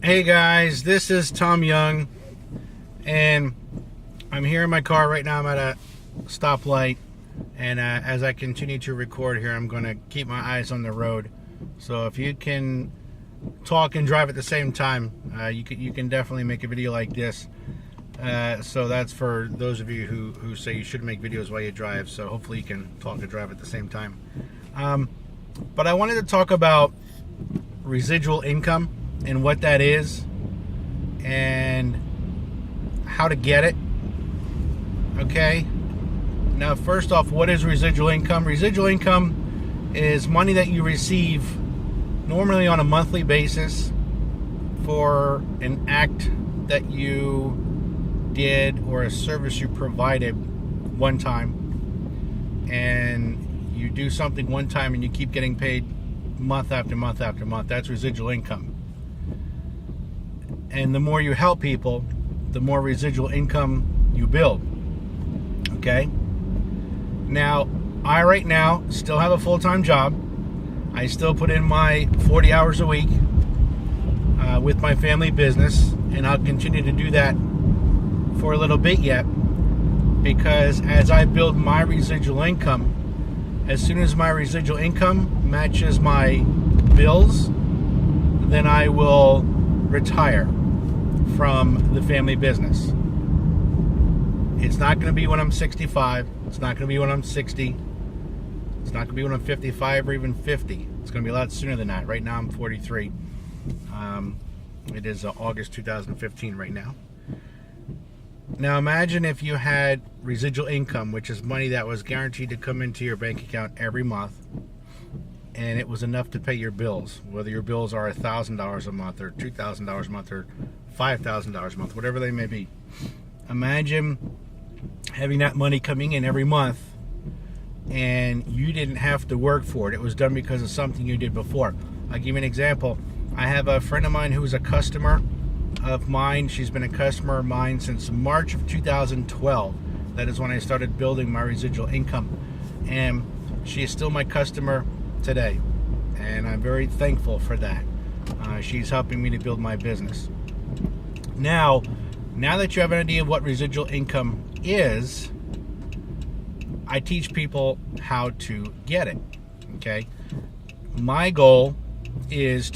Hey guys, this is Tom Young, and I'm here in my car right now. I'm at a stoplight, and as I continue to record here, I'm going to keep my eyes on the road. So if you can talk and drive at the same time, you can definitely make a video like this. So that's for those of you who say you should make videos while you drive. So hopefully you can talk and drive at the same time. But I wanted to talk about residual income and what that is and how to get it. Okay, now first off, what is residual income? Residual income is money that you receive normally on a monthly basis for an act that you did or a service you provided one time, and you do something one time and you keep getting paid month after month after month. That's residual income. And the more you help people, the more residual income you build. Okay? Now, I right now still have a full-time job. I still put in my 40 hours a week with my family business, and I'll continue to do that for a little bit yet, because as I build my residual income, as soon as my residual income matches my bills, then I will retire from the family business. It's not going to be when I'm 65. It's not going to be when I'm 60. It's not going to be when I'm 55 or even 50. It's going to be a lot sooner than that. Right now I'm 43. It is August 2015 right now. Now imagine if you had residual income, which is money that was guaranteed to come into your bank account every month, and it was enough to pay your bills, whether your bills are $1,000 a month or $2,000 a month or $5,000 a month, whatever they may be. Imagine having that money coming in every month and you didn't have to work for it. It was done because of something you did before. I'll give you an example. I have a friend of mine who's a customer of mine. She's been a customer of mine since March of 2012. That is when I started building my residual income. And she is still my customer today, and I'm very thankful for that. She's helping me to build my business. Now that you have an idea of what residual income is, I teach people how to get it. Okay, my goal is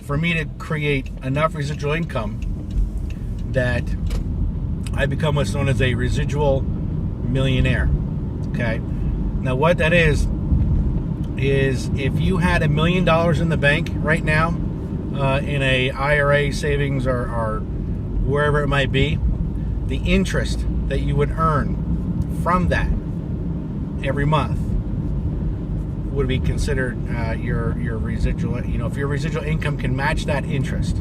for me to create enough residual income that I become what's known as a residual millionaire. Okay. Now what that is if you had $1 million in the bank right now, in a IRA, savings, or wherever it might be, the interest that you would earn from that every month would be considered your residual. You know, if your residual income can match that interest,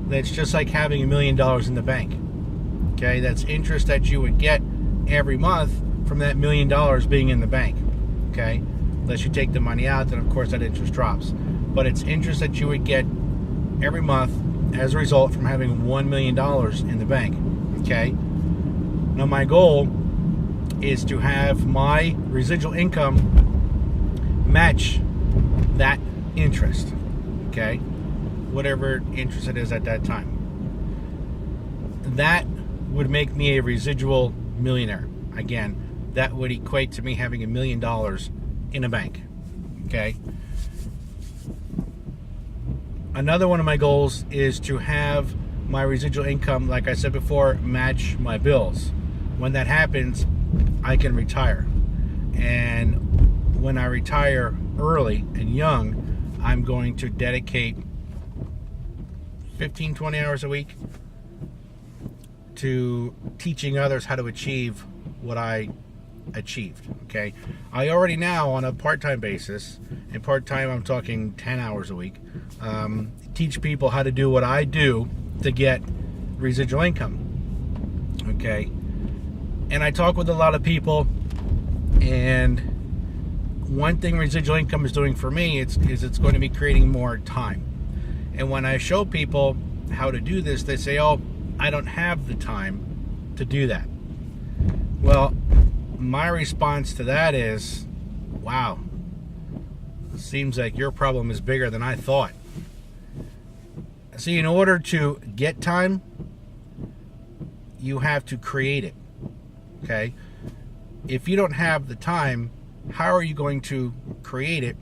that's just like having $1 million in the bank. Okay, that's interest that you would get every month from that $1 million being in the bank. Okay, unless you take the money out, then of course that interest drops. But it's interest that you would get every month as a result from having $1 million in the bank. Okay, now my goal is to have my residual income match that interest. Okay, whatever interest it is at that time. That would make me a residual millionaire. Again, that would equate to me having $1 million in a bank. Okay. Another one of my goals is to have my residual income, like I said before, match my bills. When that happens, I can retire. And when I retire early and young, I'm going to dedicate 15-20 hours a week to teaching others how to achieve what I achieved. Okay, I already now, on a part-time basis, and part-time I'm talking 10 hours a week, teach people how to do what I do to get residual income. Okay, and I talk with a lot of people, and one thing residual income is doing for me is it's going to be creating more time. And when I show people how to do this, they say, oh, I don't have the time to do that. Well, my response to that is, wow, it seems like your problem is bigger than I thought. See, in order to get time, you have to create it. Okay? If you don't have the time, how are you going to create it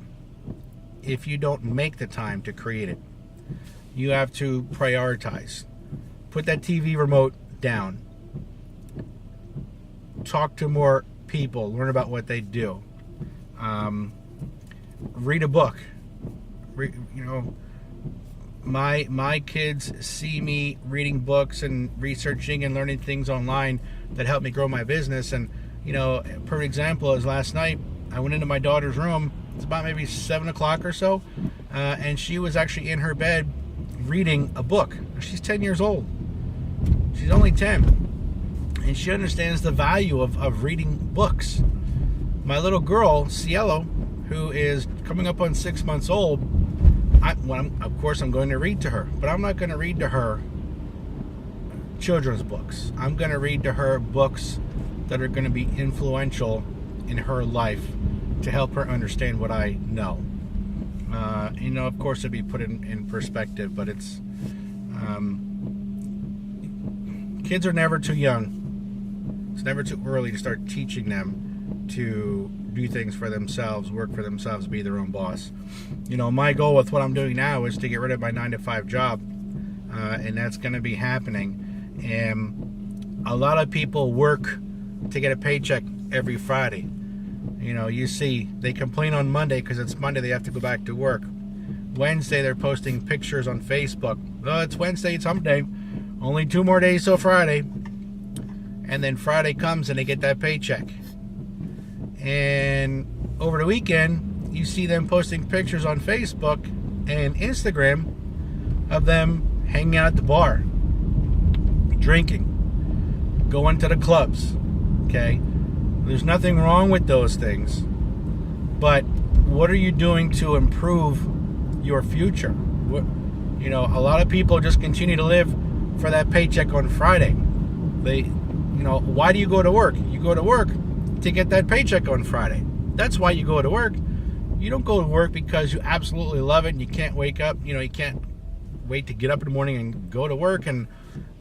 if you don't make the time to create it? You have to prioritize. Put that TV remote down. Talk to more people. Learn about what they do. Read a book. My kids see me reading books and researching and learning things online that help me grow my business. And a perfect example is last night I went into my daughter's room. It's about maybe 7 o'clock or so, and she was actually in her bed reading a book. She's 10 years old. She's only 10, and she understands the value of reading books. My little girl, Cielo, who is coming up on 6 months old, of course I'm going to read to her, but I'm not going to read to her children's books. I'm going to read to her books that are going to be influential in her life to help her understand what I know. Of course it'd be put in perspective, but it's kids are never too young. It's never too early to start teaching them to do things for themselves, work for themselves, be their own boss. My goal with what I'm doing now is to get rid of my 9-to-5 job, and that's going to be happening. And a lot of people work to get a paycheck every Friday. You see, they complain on Monday because it's Monday, they have to go back to work. Wednesday, they're posting pictures on Facebook. Oh, it's Wednesday, it's hump day. Only 2 more days till Friday. And then Friday comes and they get that paycheck. And over the weekend, you see them posting pictures on Facebook and Instagram of them hanging out at the bar, drinking, going to the clubs. Okay? There's nothing wrong with those things. But what are you doing to improve your future? A lot of people just continue to live for that paycheck on Friday. Why do you go to work? You go to work to get that paycheck on Friday. That's why you go to work. You don't go to work because you absolutely love it and you can't wake up. You can't wait to get up in the morning and go to work and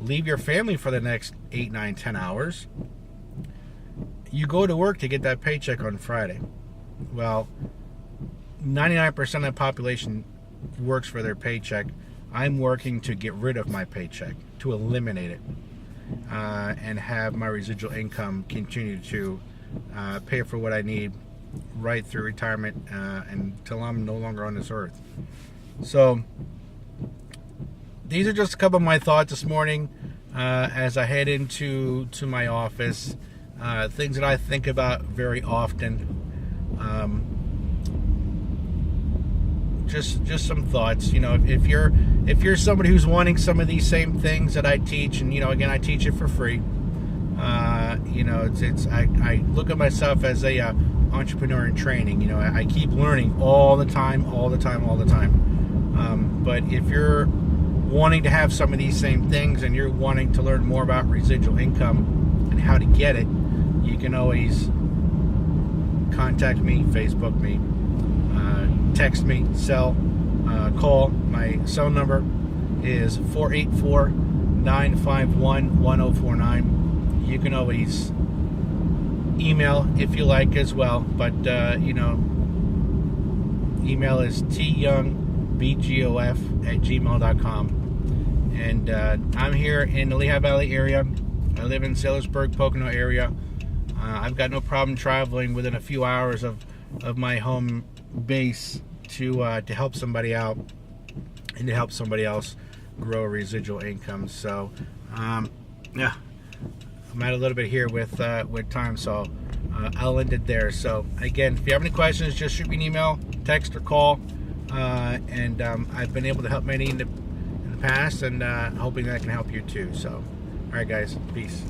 leave your family for the next 8, 9, 10 hours. You go to work to get that paycheck on Friday. Well, 99% of the population works for their paycheck. I'm working to get rid of my paycheck, to eliminate it, and have my residual income continue to pay for what I need right through retirement until I'm no longer on this earth. So these are just a couple of my thoughts this morning as I head into my office. Things that I think about very often. Just some thoughts. If you're somebody who's wanting some of these same things that I teach, and again, I teach it for free. I look at myself as a entrepreneur in training. I keep learning all the time. But if you're wanting to have some of these same things and you're wanting to learn more about residual income and how to get it, you can always contact me, Facebook me, text me, call. My cell number is 484-951-1049. You can always email if you like as well, but email is tyoungbgof@gmail.com. And I'm here in the Lehigh Valley area. I live in Salisbury, Pocono area. I've got no problem traveling within a few hours of my home base to help somebody out and to help somebody else grow residual income. So yeah, I'm at a little bit here with time, so I'll end it there. So again, if you have any questions, just shoot me an email, text, or call. And I've been able to help many in the past, and hoping that I can help you too. So all right guys, peace.